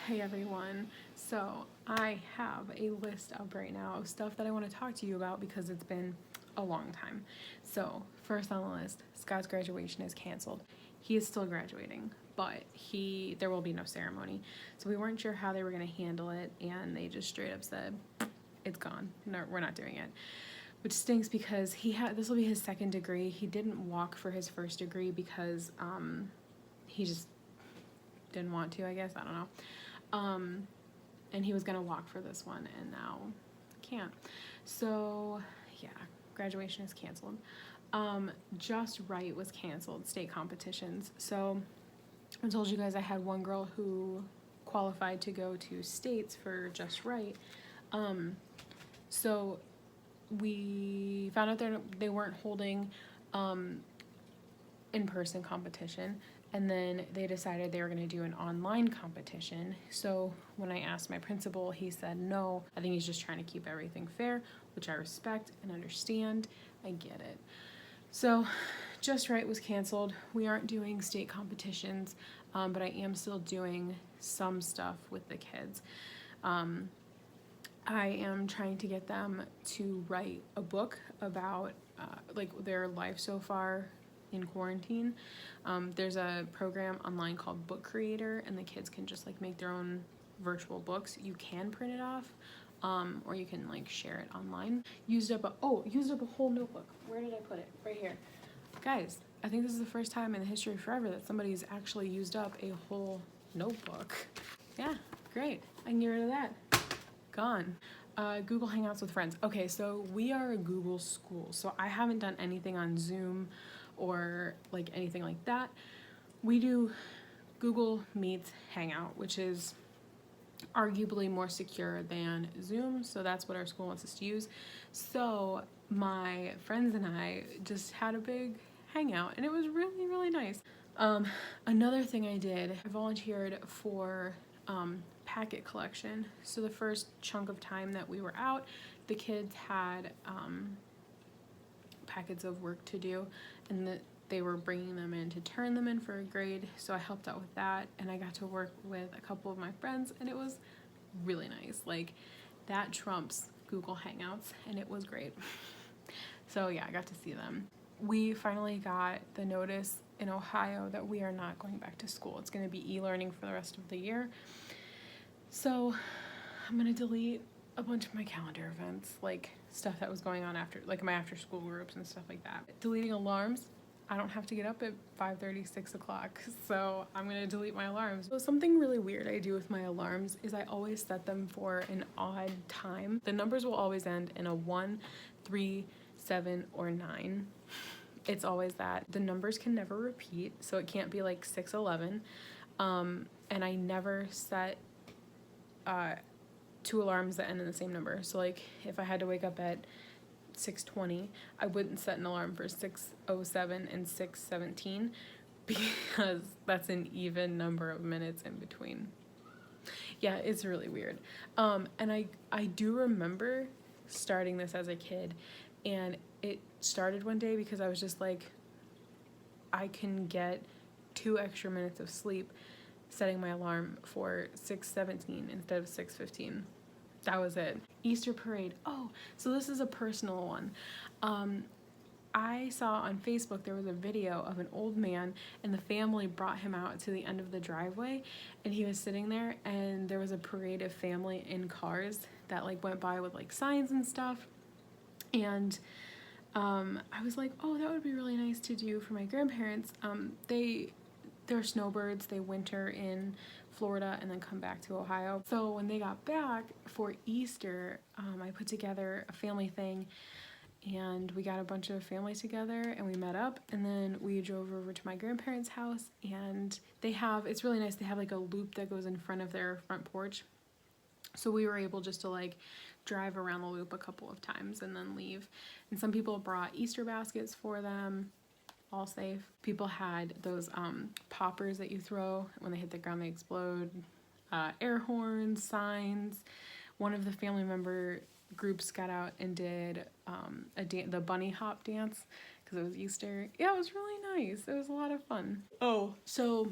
Hey everyone, so I have a list up right now of stuff that I want to talk to you about because it's been a long time. So first on the list, Scott's graduation is canceled. He is still graduating, but there will be no ceremony. So we weren't sure how they were going to handle it, and they just straight up said, it's gone. No, we're not doing it. Which stinks because this will be his second degree. He didn't walk for his first degree because he just didn't want to, I guess. I don't know. And he was gonna walk for this one, and now can't. So yeah, graduation is canceled. Just Right was canceled, state competitions. So I told you guys I had one girl who qualified to go to states for Just Right. So we found out they weren't holding in-person competition, and then they decided they were going to do an online competition. So when I asked my principal, he said no. I think he's just trying to keep everything fair, which I respect and understand. I get it. So Just Right was canceled. We aren't doing state competitions, but I am still doing some stuff with the kids. I am trying to get them to write a book about their life so far in quarantine. There's a program online called Book Creator, and the kids can just make their own virtual books. You can print it off, or you can share it online. Used up a whole notebook. Where did I put it? Right here. Guys, I think this is the first time in the history of forever that somebody's actually used up a whole notebook. Yeah, great. I can get rid of that. Gone. Google Hangouts with friends. Okay, so we are a Google school, so I haven't done anything on Zoom or anything like that. We do Google Meets Hangout, which is arguably more secure than Zoom, so that's what our school wants us to use. So my friends and I just had a big hangout, and it was really, really nice. Another thing I did, I volunteered for packet collection. So the first chunk of time that we were out, the kids had packets of work to do, and they were bringing them in to turn them in for a grade. So I helped out with that, and I got to work with a couple of my friends, and it was really nice. That trumps Google Hangouts, and it was great. So yeah, I got to see them. We finally got the notice in Ohio that we are not going back to school. It's going to be e-learning for the rest of the year. So I'm going to delete a bunch of my calendar events, stuff that was going on after, my after school groups and stuff like that. Deleting alarms. I don't have to get up at 5:30, 6 o'clock, so I'm going to delete my alarms. So something really weird I do with my alarms is I always set them for an odd time. The numbers will always end in a 1, 3, 7, or 9. It's always that. The numbers can never repeat, so it can't be 6:11. And I never set two alarms that end in the same number. So if I had to wake up at 6:20, I wouldn't set an alarm for 6:07 and 6:17 because that's an even number of minutes in between. Yeah, it's really weird. And I do remember starting this as a kid, and it started one day because I was just I can get 2 extra minutes of sleep setting my alarm for 6:17 instead of 6:15. That was it. Easter parade. Oh, so this is a personal one. I saw on Facebook there was a video of an old man, and the family brought him out to the end of the driveway, and he was sitting there, and there was a parade of family in cars that went by with signs and stuff. And I was oh, that would be really nice to do for my grandparents. They're snowbirds. They winter in Florida and then come back to Ohio. So when they got back for Easter, I put together a family thing, and we got a bunch of families together, and we met up, and then we drove over to my grandparents' house, and it's really nice, they have a loop that goes in front of their front porch. So we were able just to drive around the loop a couple of times and then leave. And some people brought Easter baskets for them. All safe. People had those poppers that you throw when they hit the ground, they explode. Air horns, signs. One of the family member groups got out and did the bunny hop dance because it was Easter. Yeah, it was really nice. It was a lot of fun. Oh, so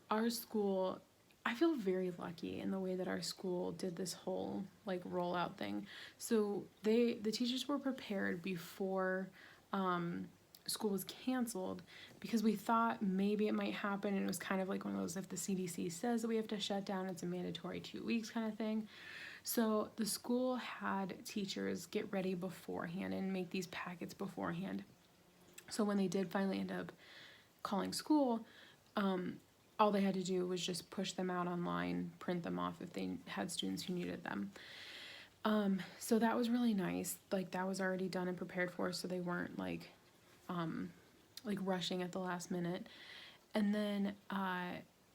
our school I feel very lucky in the way that our school did this whole like rollout thing. So the teachers were prepared before school was canceled, because we thought maybe it might happen, and it was kind of like one of those, if the CDC says that we have to shut down, it's a mandatory 2 weeks kind of thing. So the school had teachers get ready beforehand and make these packets beforehand. So when they did finally end up calling school, all they had to do was just push them out online, print them off if they had students who needed them. So that was really nice. Like, that was already done and prepared for, so they weren't like rushing at the last minute. And then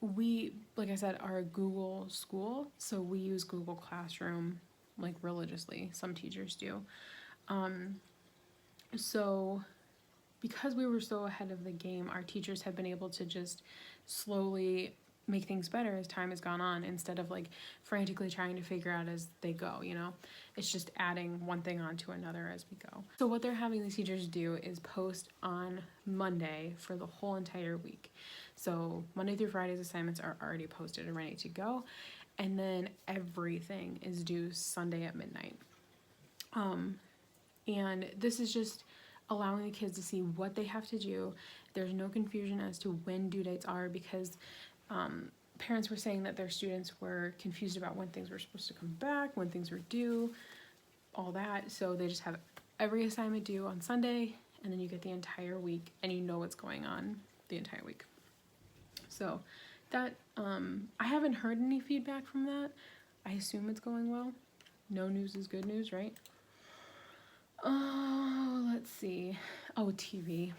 we, like I said, are a Google school, so we use Google Classroom like religiously. Some teachers do. So because we were so ahead of the game, our teachers have been able to just slowly make things better as time has gone on, instead of like frantically trying to figure out as they go, you know? It's just adding one thing onto another as we go. So what they're having the teachers do is post on Monday for the whole entire week. So Monday through Friday's assignments are already posted and ready to go, and then everything is due Sunday at midnight. And this is just allowing the kids to see what they have to do. There's no confusion as to when due dates are, because parents were saying that their students were confused about when things were supposed to come back, when things were due, all that. So they just have every assignment due on Sunday, and then you get the entire week, and you know what's going on the entire week. So that, I haven't heard any feedback from that. I assume it's going well. No news is good news, right? Oh, let's see. Oh, TV.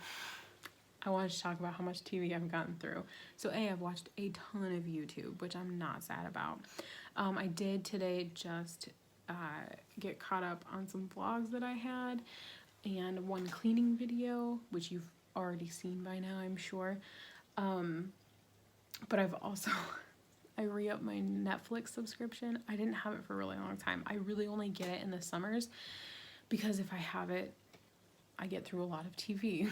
I wanted to talk about how much TV I've gotten through. So I've watched a ton of YouTube, which I'm not sad about. I did today just get caught up on some vlogs that I had, and one cleaning video, which you've already seen by now, I'm sure. But I've also, I re-upped my Netflix subscription. I didn't have it for a really long time. I really only get it in the summers, because if I have it, I get through a lot of TV.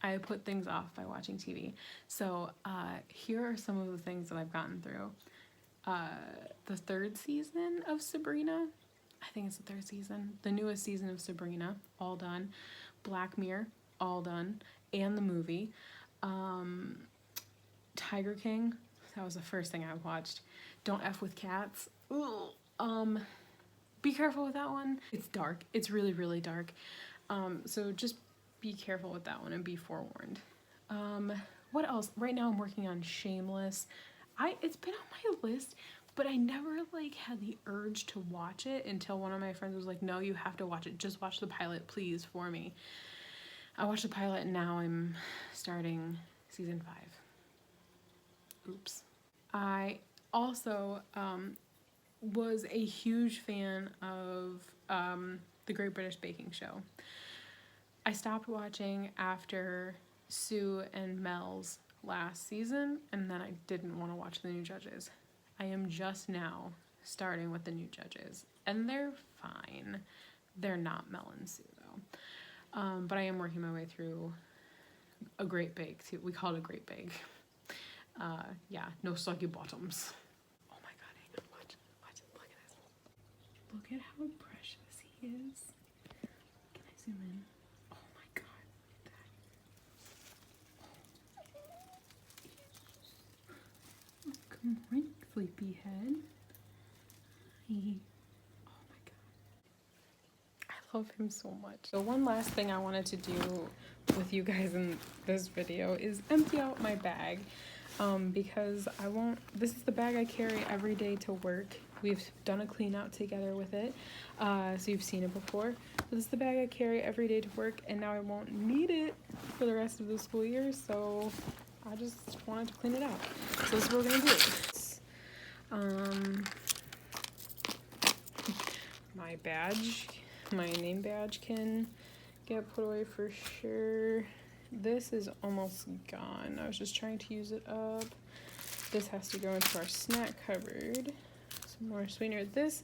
I put things off by watching TV. So here are some of the things that I've gotten through. The third season of Sabrina. I think it's the third season. The newest season of Sabrina, all done. Black Mirror, all done. And the movie. Tiger King, that was the first thing I watched. Don't F with Cats. Ugh. Be careful with that one. It's dark. It's really, really dark. So just be careful with that one and be forewarned. What else? Right now I'm working on Shameless. It's been on my list, but I never like had the urge to watch it until one of my friends was like, no, you have to watch it. Just watch the pilot, please, for me. I watched the pilot, and now I'm starting season 5. Oops. I also was a huge fan of the Great British Baking Show. I stopped watching after Sue and Mel's last season, and then I didn't want to watch the new judges. I am just now starting with the new judges, and they're fine. They're not Mel and Sue, though. But I am working my way through a Great Bake, too. We call it a Great Bake. Yeah, no soggy bottoms. Oh my god, hang on, watch it, look at this. Look at how precious he is. Can I zoom in? Oh my god, look at that. Come right, sleepyhead. Hi. Oh my god. I love him so much. So one last thing I wanted to do with you guys in this video is empty out my bag. Because this is the bag I carry every day to work. We've done a clean out together with it, so you've seen it before. This is the bag I carry every day to work, and now I won't need it for the rest of the school year, so I just wanted to clean it out. So this is what we're gonna do. My badge, my name badge can get put away for sure. This is almost gone. I was just trying to use it up. This has to go into our snack cupboard. Some more sweetener. This,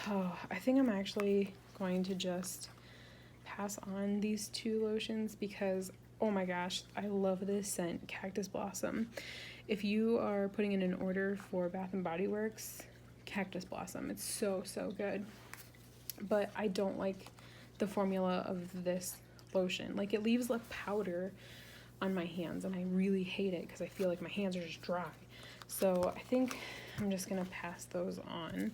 I think I'm actually going to just pass on these 2 lotions because, oh my gosh, I love this scent, Cactus Blossom. If you are putting in an order for Bath and Body Works, Cactus Blossom, it's so, so good. But I don't like the formula of this lotion. Like, it leaves a powder on my hands, and I really hate it because I feel like my hands are just dry. So I think I'm just gonna pass those on.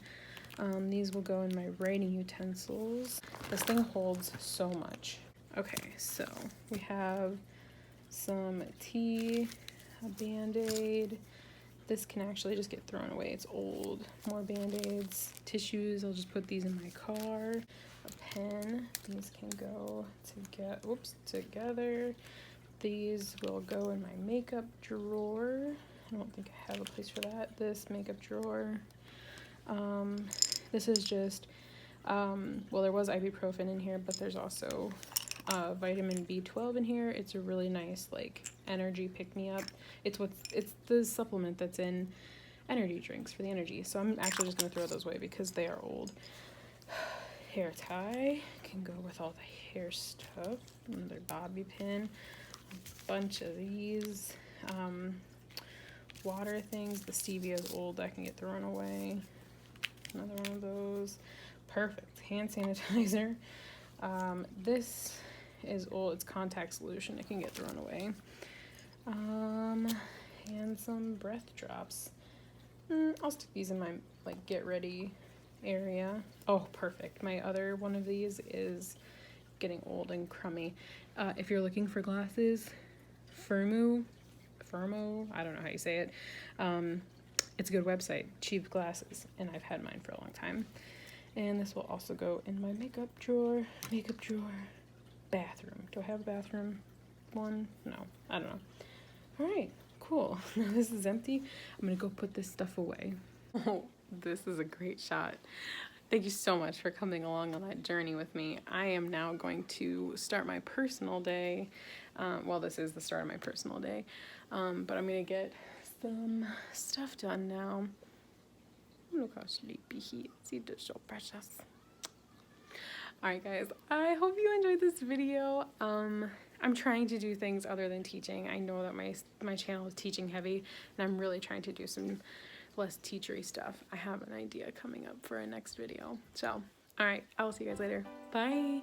These will go in my writing utensils. This thing holds so much. Okay, so we have some tea, a Band-Aid. This can actually just get thrown away, it's old. More Band-Aids, tissues, I'll just put these in my car. A pen, these can go together. These will go in my makeup drawer. I don't think I have a place for that. This makeup drawer. This is just, well, there was ibuprofen in here, but there's also vitamin B12 in here. It's a really nice, like, energy pick-me-up. It's the supplement that's in energy drinks for the energy. So I'm actually just gonna throw those away because they are old. Hair tie can go with all the hair stuff. Another bobby pin. A bunch of these. Water things. The stevia is old. That can get thrown away. Another one of those. Perfect. Hand sanitizer. This is old. It's contact solution. It can get thrown away. And some breath drops. I'll stick these in my, like, get ready area. Oh, perfect. My other one of these is getting old and crummy. If you're looking for glasses, Firmo, I don't know how you say it. It's a good website, cheap glasses, and I've had mine for a long time. And this will also go in my makeup drawer, bathroom. Do I have a bathroom one? No, I don't know. All right, cool. Now this is empty. I'm gonna go put this stuff away. Oh, this is a great shot. Thank you so much for coming along on that journey with me. I am now going to start my personal day. Well, this is the start of my personal day, but I'm gonna get some stuff done now. Look how sleepy he is. He is so precious. Alright guys, I hope you enjoyed this video. I'm trying to do things other than teaching. I know that my channel is teaching heavy, and I'm really trying to do some less teachery stuff. I have an idea coming up for a next video. So, alright, I will see you guys later. Bye!